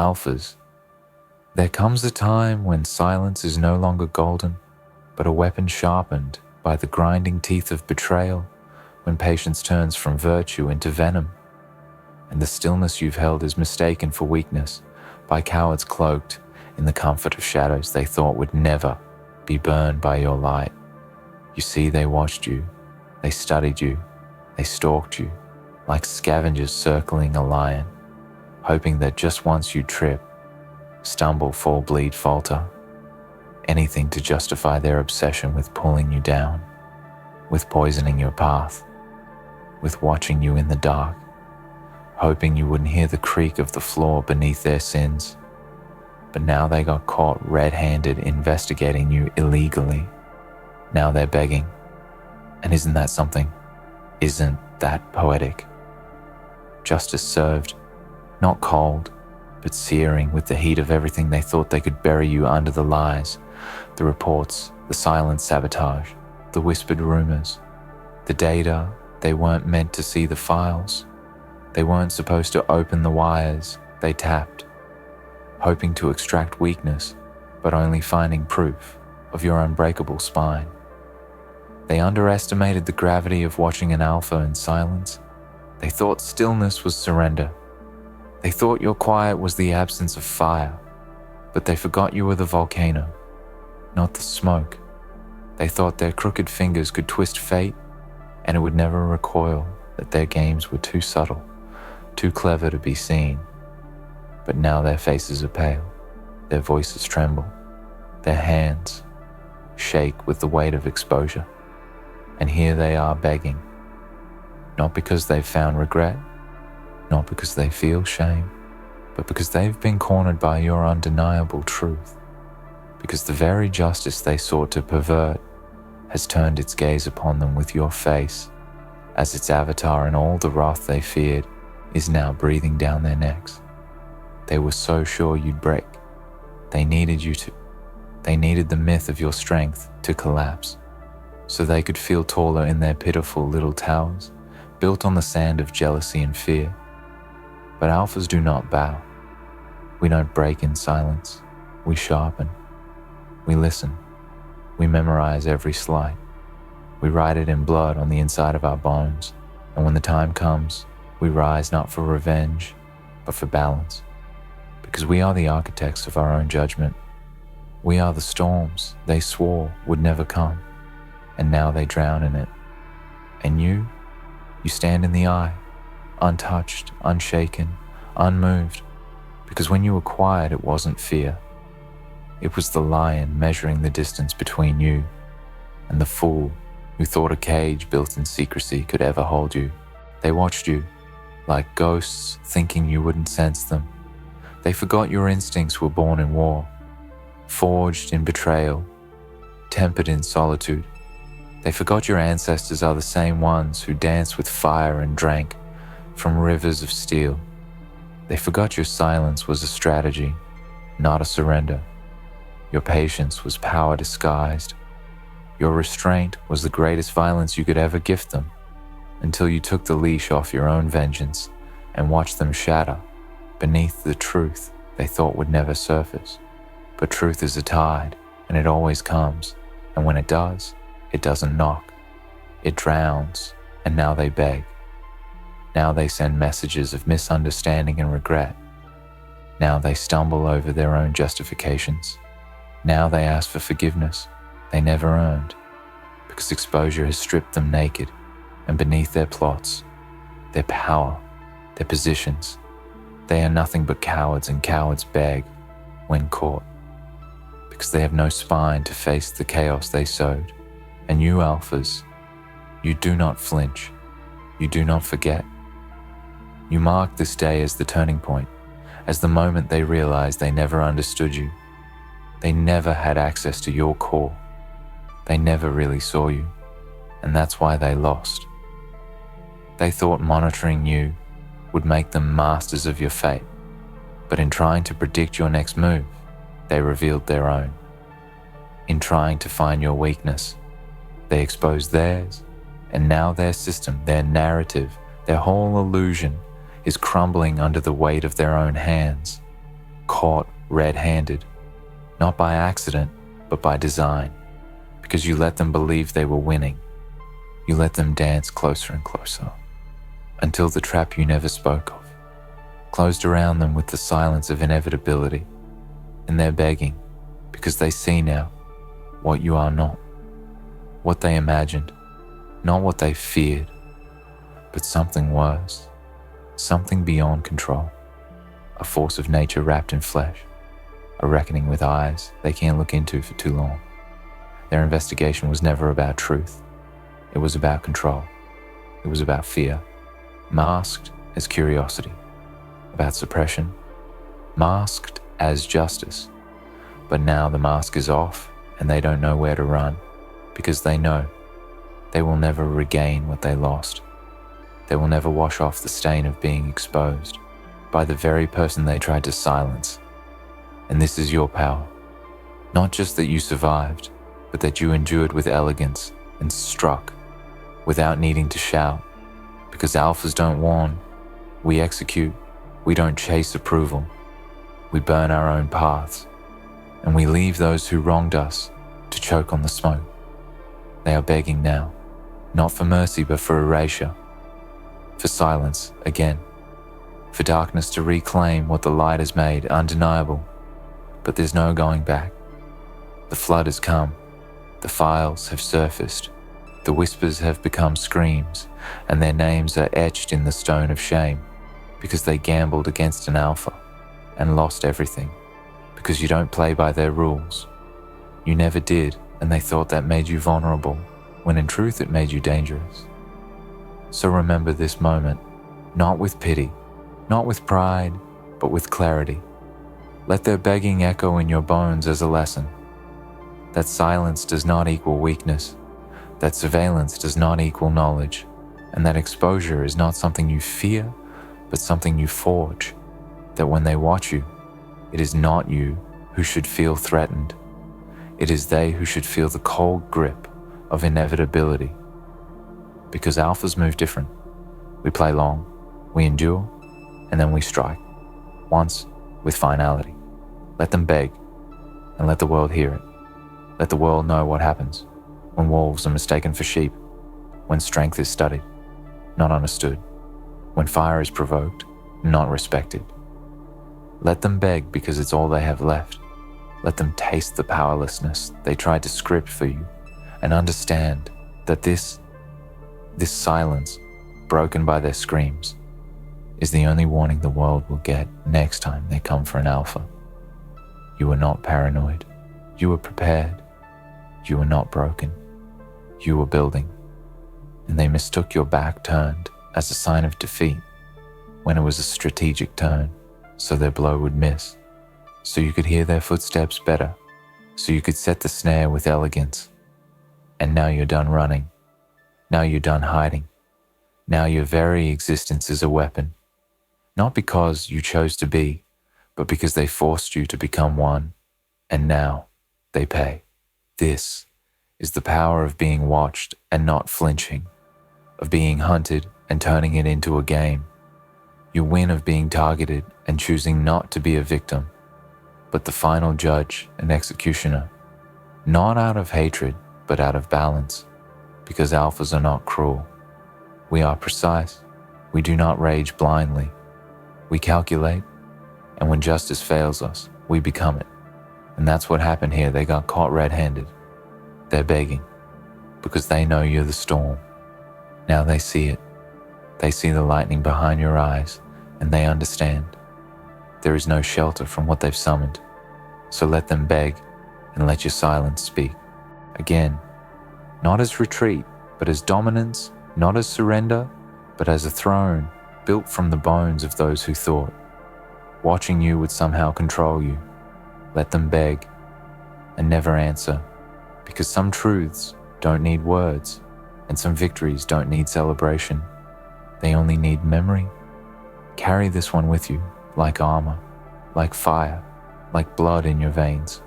Alphas, there comes a time when silence is no longer golden, but a weapon sharpened by the grinding teeth of betrayal, when patience turns from virtue into venom, and the stillness you've held is mistaken for weakness by cowards cloaked in the comfort of shadows they thought would never be burned by your light. You see, they watched you, they studied you, they stalked you, like scavengers circling a lion, hoping that just once you trip, stumble, fall, bleed, falter, anything to justify their obsession with pulling you down, with poisoning your path, with watching you in the dark, hoping you wouldn't hear the creak of the floor beneath their sins. But now they got caught red-handed investigating you illegally. Now they're begging. And isn't that something? Isn't that poetic? Justice served, not cold, but searing with the heat of everything they thought they could bury you under: the lies, the reports, the silent sabotage, the whispered rumors, the data. They weren't meant to see the files. They weren't supposed to open the wires they tapped, hoping to extract weakness, but only finding proof of your unbreakable spine. They underestimated the gravity of watching an alpha in silence. They thought stillness was surrender. They thought your quiet was the absence of fire, but they forgot you were the volcano, not the smoke. They thought their crooked fingers could twist fate, and it would never recoil, that their games were too subtle, too clever to be seen. But now their faces are pale, their voices tremble, their hands shake with the weight of exposure. And here they are begging, not because they've found regret, not because they feel shame, but because they've been cornered by your undeniable truth, because the very justice they sought to pervert has turned its gaze upon them with your face, as its avatar, and all the wrath they feared is now breathing down their necks. They were so sure you'd break. They needed you to. They needed the myth of your strength to collapse, so they could feel taller in their pitiful little towers, built on the sand of jealousy and fear. But alphas do not bow. We don't break in silence. We sharpen. We listen. We memorize every slight. We write it in blood on the inside of our bones, and when the time comes, we rise not for revenge, but for balance. Because we are the architects of our own judgment. We are the storms they swore would never come, and now they drown in it. And you stand in the eye, untouched, unshaken, unmoved, because when you were quiet, it wasn't fear. It was the lion measuring the distance between you and the fool who thought a cage built in secrecy could ever hold you. They watched you like ghosts, thinking you wouldn't sense them. They forgot your instincts were born in war, forged in betrayal, tempered in solitude. They forgot your ancestors are the same ones who danced with fire and drank from rivers of steel. They forgot your silence was a strategy, not a surrender. Your patience was power disguised. Your restraint was the greatest violence you could ever gift them, until you took the leash off your own vengeance and watched them shatter beneath the truth they thought would never surface. But truth is a tide, and it always comes, and when it does, it doesn't knock. It drowns, and now they beg. Now they send messages of misunderstanding and regret. Now they stumble over their own justifications. Now they ask for forgiveness they never earned, because exposure has stripped them naked, and beneath their plots, their power, their positions, they are nothing but cowards, and cowards beg when caught, because they have no spine to face the chaos they sowed. And you alphas, you do not flinch, you do not forget. You mark this day as the turning point, as the moment they realized they never understood you. They never had access to your core. They never really saw you, and that's why they lost. They thought monitoring you would make them masters of your fate, but in trying to predict your next move, they revealed their own. In trying to find your weakness, they exposed theirs, and now their system, their narrative, their whole illusion is crumbling under the weight of their own hands. caught red-handed, not by accident, but by design, because you let them believe they were winning. You let them dance closer and closer, until the trap you never spoke of closed around them with the silence of inevitability. And they're begging, because they see now what you are not, what they imagined, not what they feared, but something worse, something beyond control, a force of nature wrapped in flesh, a reckoning with eyes they can't look into for too long. Their investigation was never about truth. It was about control. It was about fear, masked as curiosity, about suppression, masked as justice. But now the mask is off and they don't know where to run, because they know they will never regain what they lost. They will never wash off the stain of being exposed by the very person they tried to silence. And this is your power. Not just that you survived, but that you endured with elegance and struck without needing to shout. Because alphas don't warn, we execute. We don't chase approval. We burn our own paths, and we leave those who wronged us to choke on the smoke. They are begging now, not for mercy but for erasure, for silence again, for darkness to reclaim what the light has made undeniable. But there's no going back. The flood has come. The files have surfaced. The whispers have become screams, and their names are etched in the stone of shame, because they gambled against an alpha and lost everything, because you don't play by their rules. You never did, and they thought that made you vulnerable, when in truth it made you dangerous. So remember this moment, not with pity, not with pride, but with clarity. Let their begging echo in your bones as a lesson. That silence does not equal weakness, that surveillance does not equal knowledge, and that exposure is not something you fear, but something you forge. That when they watch you, it is not you who should feel threatened. It is they who should feel the cold grip of inevitability. Because alphas move different. We play long, we endure, and then we strike. Once, with finality. Let them beg, and let the world hear it. Let the world know what happens when wolves are mistaken for sheep, when strength is studied, not understood, when fire is provoked, not respected. Let them beg because it's all they have left. Let them taste the powerlessness they tried to script for you, and understand that this silence, broken by their screams, is the only warning the world will get next time they come for an alpha. You were not paranoid. You were prepared. You were not broken. You were building. And they mistook your back turned as a sign of defeat when it was a strategic turn, so their blow would miss, so you could hear their footsteps better, so you could set the snare with elegance. And now you're done running. Now you're done hiding. Now your very existence is a weapon, not because you chose to be, but because they forced you to become one, and now they pay. This is the power of being watched and not flinching, of being hunted and turning it into a game. Your win of being targeted and choosing not to be a victim, but the final judge and executioner, not out of hatred, but out of balance, because alphas are not cruel. We are precise. We do not rage blindly. We calculate, and when justice fails us, we become it. And that's what happened here. They got caught red-handed. They're begging, because they know you're the storm. Now they see it. They see the lightning behind your eyes, and they understand. There is no shelter from what they've summoned. So let them beg, and let your silence speak. Again, not as retreat, but as dominance, not as surrender, but as a throne built from the bones of those who thought watching you would somehow control you. Let them beg, and never answer, because some truths don't need words, and some victories don't need celebration. They only need memory. Carry this one with you, like armor, like fire, like blood in your veins.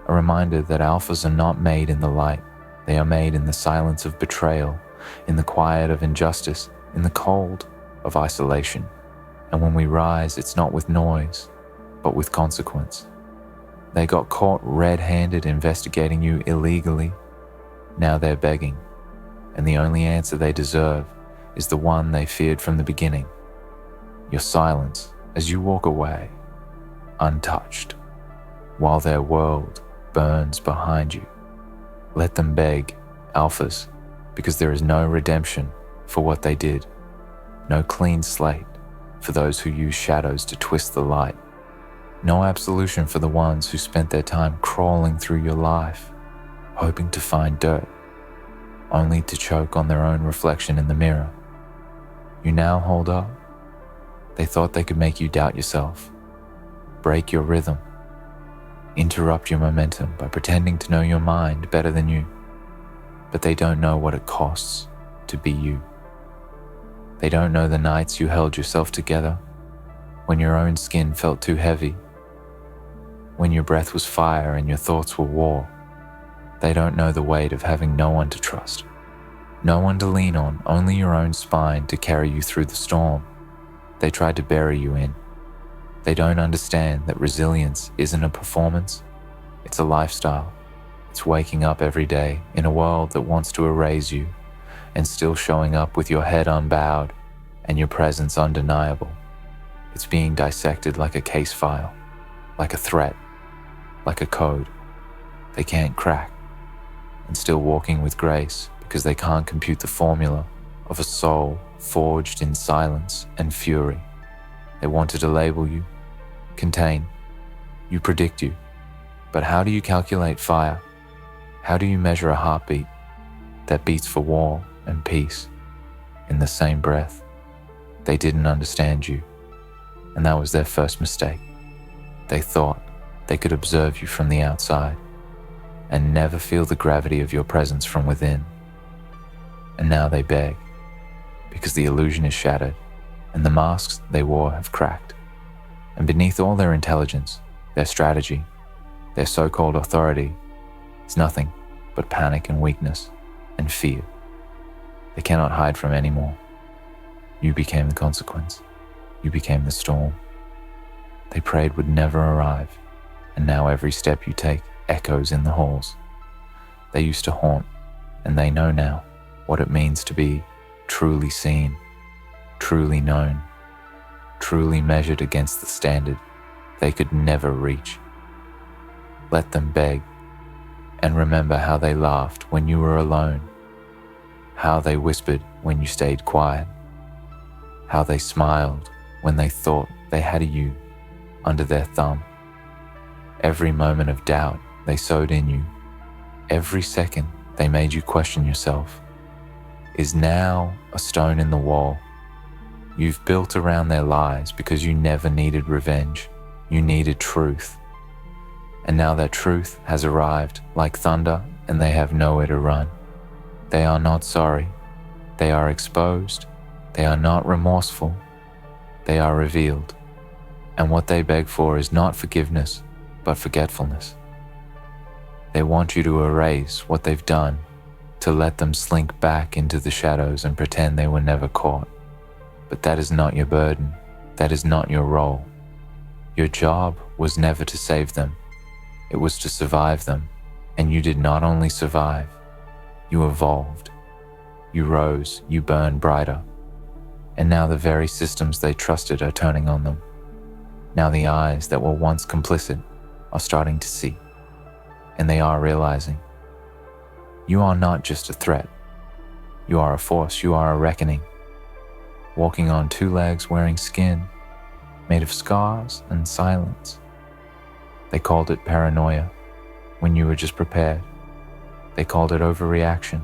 A reminder that alphas are not made in the light. They are made in the silence of betrayal, in the quiet of injustice, in the cold of isolation. And when we rise, it's not with noise, but with consequence. They got caught red-handed investigating you illegally. Now they're begging, and the only answer they deserve is the one they feared from the beginning. Your silence as you walk away, untouched, while their world burns behind you. Let them beg, alphas, because there is no redemption for what they did, no clean slate for those who use shadows to twist the light, no absolution for the ones who spent their time crawling through your life, hoping to find dirt, only to choke on their own reflection in the mirror. You now hold up. They thought they could make you doubt yourself, break your rhythm, interrupt your momentum by pretending to know your mind better than you, but they don't know what it costs to be you. They don't know the nights you held yourself together, when your own skin felt too heavy, when your breath was fire and your thoughts were war. They don't know the weight of having no one to trust, no one to lean on, only your own spine to carry you through the storm they tried to bury you in. They don't understand that resilience isn't a performance, it's a lifestyle. It's waking up every day in a world that wants to erase you and still showing up with your head unbowed and your presence undeniable. It's being dissected like a case file, like a threat, like a code they can't crack, and still walking with grace because they can't compute the formula of a soul forged in silence and fury. They wanted to label you, contain you, predict you. But how do you calculate fire? How do you measure a heartbeat that beats for war and peace in the same breath? They didn't understand you, and that was their first mistake. They thought they could observe you from the outside and never feel the gravity of your presence from within. And now they beg, because the illusion is shattered and the masks they wore have cracked. And beneath all their intelligence, their strategy, their so-called authority is nothing but panic and weakness and fear. They cannot hide from anymore. You became the consequence. You became the storm they prayed would never arrive, and now every step you take echoes in the halls they used to haunt, and they know now what it means to be truly seen, truly known, truly measured against the standard they could never reach. Let them beg, and remember how they laughed when you were alone, how they whispered when you stayed quiet, how they smiled when they thought they had you under their thumb. Every moment of doubt they sowed in you, every second they made you question yourself, is now a stone in the wall you've built around their lies because you never needed revenge. You needed truth. And now that truth has arrived like thunder and they have nowhere to run. They are not sorry. They are exposed. They are not remorseful. They are revealed. And what they beg for is not forgiveness, but forgetfulness. They want you to erase what they've done, to let them slink back into the shadows and pretend they were never caught. But that is not your burden. That is not your role. Your job was never to save them. It was to survive them. And you did not only survive, you evolved. You rose, you burned brighter. And now the very systems they trusted are turning on them. Now the eyes that were once complicit are starting to see. And they are realizing, you are not just a threat. You are a force, you are a reckoning. Walking on two legs, wearing skin, made of scars and silence. They called it paranoia when you were just prepared. They called it overreaction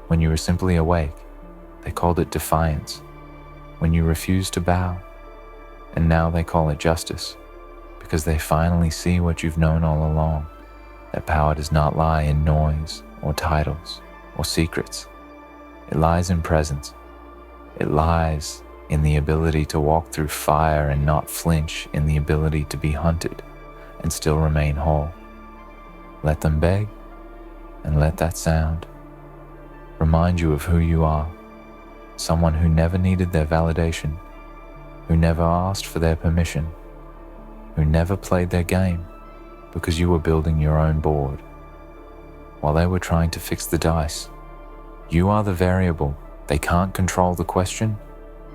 when you were simply awake. They called it defiance when you refused to bow. And now they call it justice because they finally see what you've known all along, that power does not lie in noise or titles or secrets. It lies in presence. It lies in the ability to walk through fire and not flinch, in the ability to be hunted and still remain whole. Let them beg, and let that sound remind you of who you are, someone who never needed their validation, who never asked for their permission, who never played their game because you were building your own board while they were trying to fix the dice. You are the variable. They can't control the question.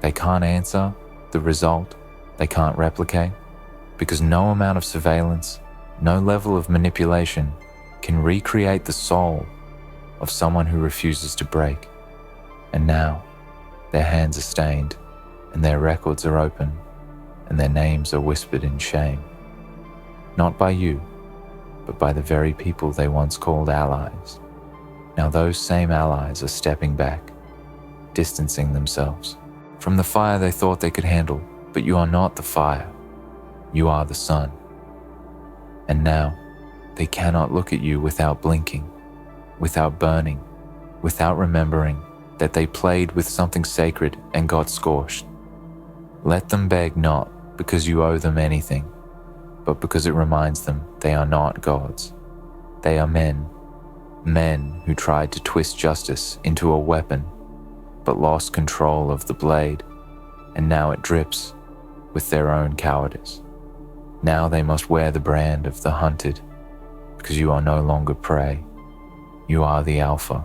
They can't answer the result. They can't replicate, because no amount of surveillance, no level of manipulation can recreate the soul of someone who refuses to break. And now, their hands are stained, and their records are open, and their names are whispered in shame. Not by you, but by the very people they once called allies. Now those same allies are stepping back, distancing themselves from the fire they thought they could handle. But you are not the fire. You are the sun. And now, they cannot look at you without blinking, without burning, without remembering that they played with something sacred and got scorched. Let them beg, not because you owe them anything, but because it reminds them they are not gods. They are men who tried to twist justice into a weapon, but lost control of the blade, and now it drips with their own cowardice. Now they must wear the brand of the hunted, because you are no longer prey. You are the alpha.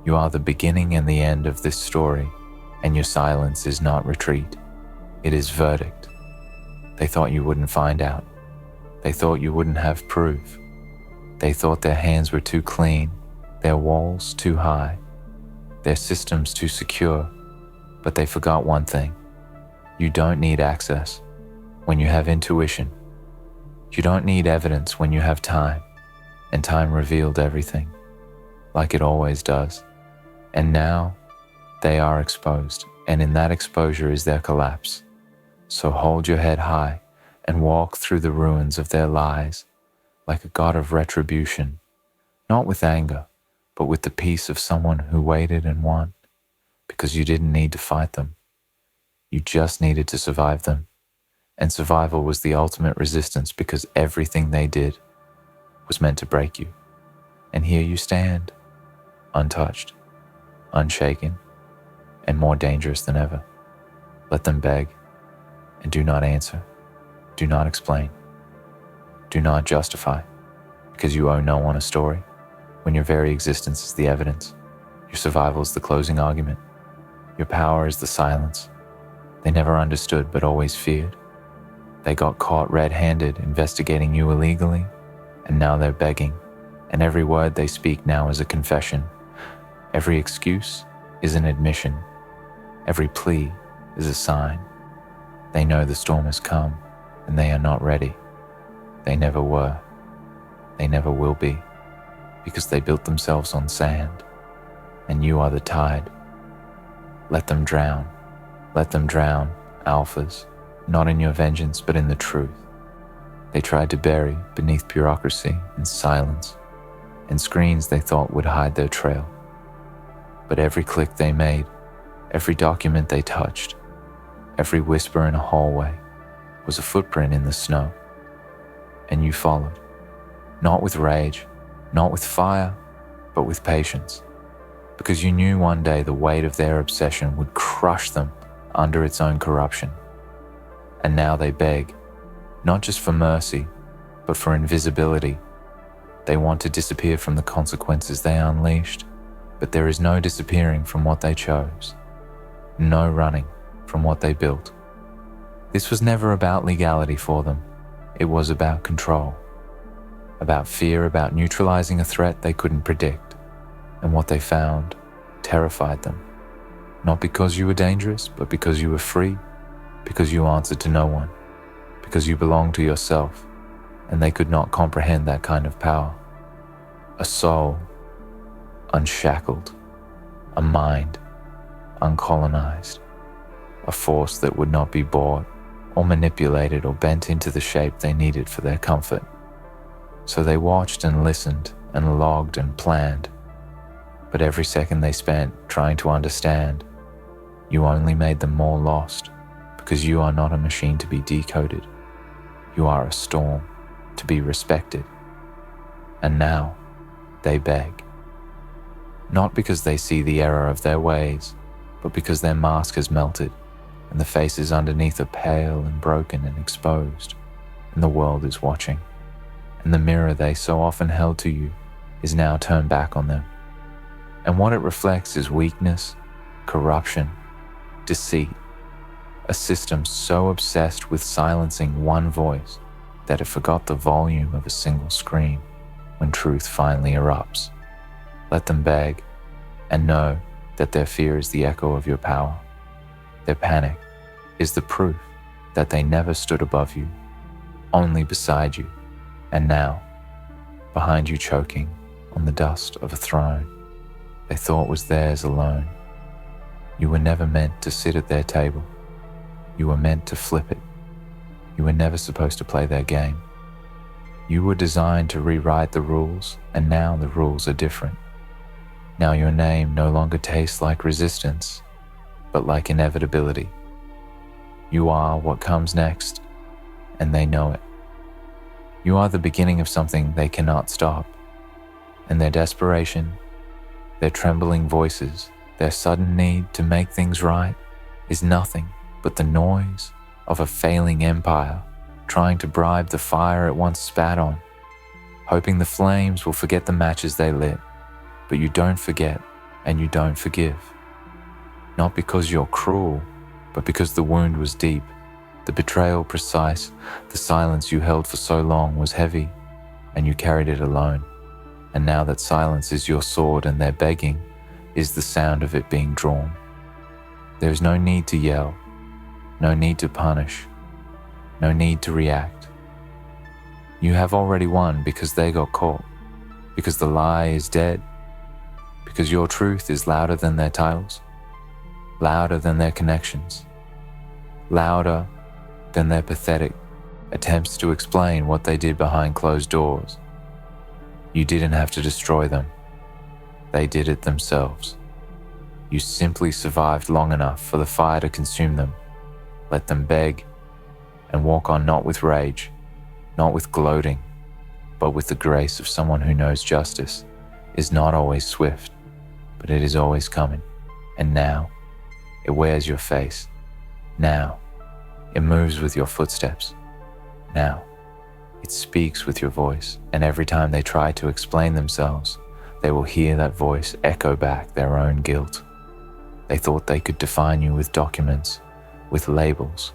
You are the beginning and the end of this story, and your silence is not retreat. It is verdict. They thought you wouldn't find out. They thought you wouldn't have proof. They thought their hands were too clean, their walls too high, their systems too secure, but they forgot one thing. You don't need access when you have intuition. You don't need evidence when you have time, and time revealed everything, like it always does. And now they are exposed, and in that exposure is their collapse. So hold your head high and walk through the ruins of their lies like a god of retribution, not with anger, but with the peace of someone who waited and won, because you didn't need to fight them. You just needed to survive them. And survival was the ultimate resistance, because everything they did was meant to break you. And here you stand, untouched, unshaken, and more dangerous than ever. Let them beg, and do not answer. Do not explain. Do not justify, because you owe no one a story, when your very existence is the evidence. Your survival is the closing argument. Your power is the silence. They never understood, but always feared. They got caught red-handed investigating you illegally, and now they're begging, and every word they speak now is a confession. Every excuse is an admission. Every plea is a sign. They know the storm has come, and they are not ready. They never were. They never will be, because they built themselves on sand, and you are the tide. Let them drown. Let them drown, alphas, not in your vengeance, but in the truth. They tried to bury beneath bureaucracy and silence, and screens they thought would hide their trail. But every click they made, every document they touched, every whisper in a hallway was a footprint in the snow. And you followed, not with rage, not with fire, but with patience, because you knew one day the weight of their obsession would crush them under its own corruption. And now they beg, not just for mercy, but for invisibility. They want to disappear from the consequences they unleashed, but there is no disappearing from what they chose, no running from what they built. This was never about legality for them. It was about control, about fear, about neutralizing a threat they couldn't predict. And what they found terrified them. Not because you were dangerous, but because you were free, because you answered to no one, because you belonged to yourself, and they could not comprehend that kind of power. A soul, unshackled, a mind, uncolonized, a force that would not be bought or manipulated or bent into the shape they needed for their comfort. So they watched and listened and logged and planned, but every second they spent trying to understand, you only made them more lost, because you are not a machine to be decoded. You are a storm to be respected. And now they beg. Not because they see the error of their ways, but because their mask has melted and the faces underneath are pale and broken and exposed. and the world is watching, and the mirror they so often held to you is now turned back on them. And what it reflects is weakness, corruption, deceit, a system so obsessed with silencing one voice that it forgot the volume of a single scream when truth finally erupts. Let them beg, and know that their fear is the echo of your power. Their panic is the proof that they never stood above you, only beside you, and now, behind you choking on the dust of a throne they thought was theirs alone. You were never meant to sit at their table. You were meant to flip it. You were never supposed to play their game. You were designed to rewrite the rules, and now the rules are different. Now your name no longer tastes like resistance, but like inevitability. You are what comes next, and they know it. You are the beginning of something they cannot stop, and their desperation, their trembling voices, their sudden need to make things right is nothing but the noise of a failing empire trying to bribe the fire it once spat on, hoping the flames will forget the matches they lit. But you don't forget, and you don't forgive. Not because you're cruel, but because the wound was deep, the betrayal precise, the silence you held for so long was heavy, and you carried it alone. And now that silence is your sword and their begging is the sound of it being drawn. There is no need to yell, no need to punish, no need to react. You have already won because they got caught, because the lie is dead, because your truth is louder than their titles, louder than their connections, louder than their pathetic attempts to explain what they did behind closed doors. You didn't have to destroy them. They did it themselves. You simply survived long enough for the fire to consume them. Let them beg and walk on, not with rage, not with gloating, but with the grace of someone who knows justice is not always swift, but it is always coming. And now, it wears your face. Now, it moves with your footsteps. Now, it speaks with your voice. And every time they try to explain themselves, they will hear that voice echo back their own guilt. They thought they could define you with documents, with labels,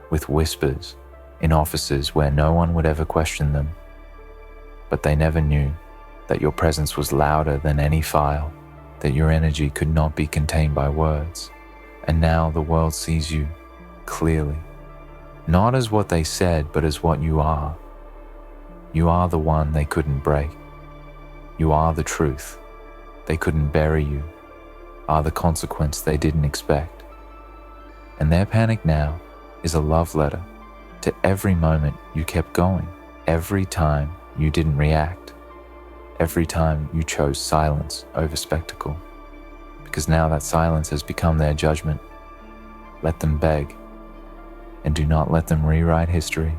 with whispers, in offices where no one would ever question them. But they never knew that your presence was louder than any file, that your energy could not be contained by words. And now the world sees you clearly, not as what they said, but as what you are. You are the one they couldn't break. You are the truth. They couldn't bury you, are the consequence they didn't expect. And their panic now is a love letter to every moment you kept going, every time you didn't react, every time you chose silence over spectacle, because now that silence has become their judgment. Let them beg, and do not let them rewrite history.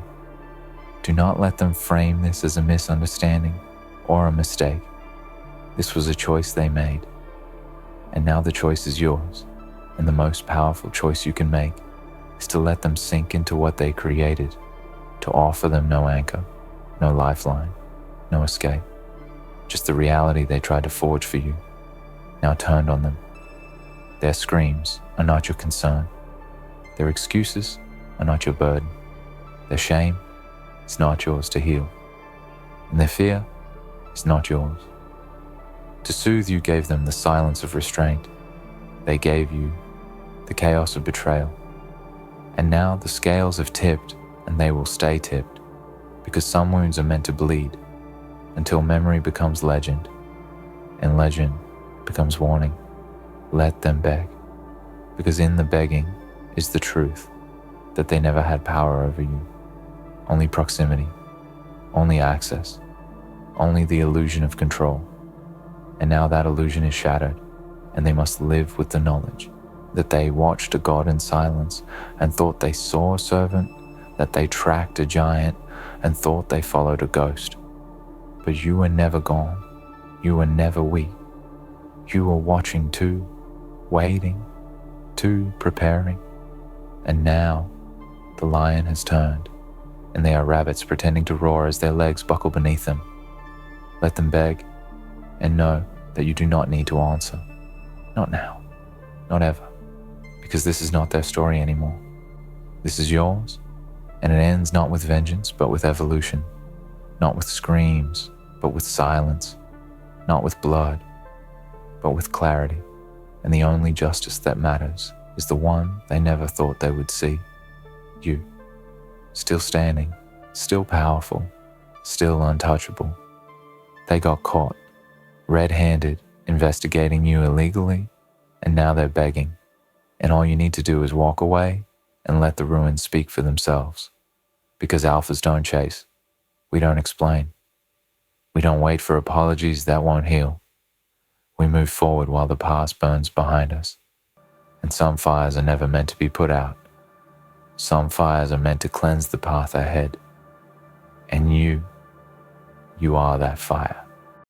Do not let them frame this as a misunderstanding or a mistake. This was a choice they made, and now the choice is yours, and the most powerful choice you can make is to let them sink into what they created, to offer them no anchor, no lifeline, no escape, just the reality they tried to forge for you, now turned on them. Their screams are not your concern. Their excuses are not your burden. Their shame is not yours to heal, and their fear is not yours. To soothe you gave them the silence of restraint. They gave you the chaos of betrayal. And now the scales have tipped, and they will stay tipped, because some wounds are meant to bleed until memory becomes legend, and legend becomes warning. Let them beg, because in the begging is the truth that they never had power over you. Only proximity, only access, only the illusion of control. And now that illusion is shattered, and they must live with the knowledge that they watched a god in silence and thought they saw a servant, that they tracked a giant and thought they followed a ghost. But you were never gone. You were never weak. You were watching too, waiting, too, preparing. And now the lion has turned, and they are rabbits pretending to roar as their legs buckle beneath them. Let them beg, and know that you do not need to answer. Not now, not ever, because this is not their story anymore. This is yours, and it ends not with vengeance, but with evolution, not with screams, but with silence, not with blood, but with clarity, and the only justice that matters is the one they never thought they would see. You, still standing, still powerful, still untouchable. They got caught, red-handed, investigating you illegally, and now they're begging, and all you need to do is walk away and let the ruins speak for themselves. Because alphas don't chase, we don't explain. We don't wait for apologies that won't heal. We move forward while the past burns behind us. And some fires are never meant to be put out. Some fires are meant to cleanse the path ahead. And you are that fire.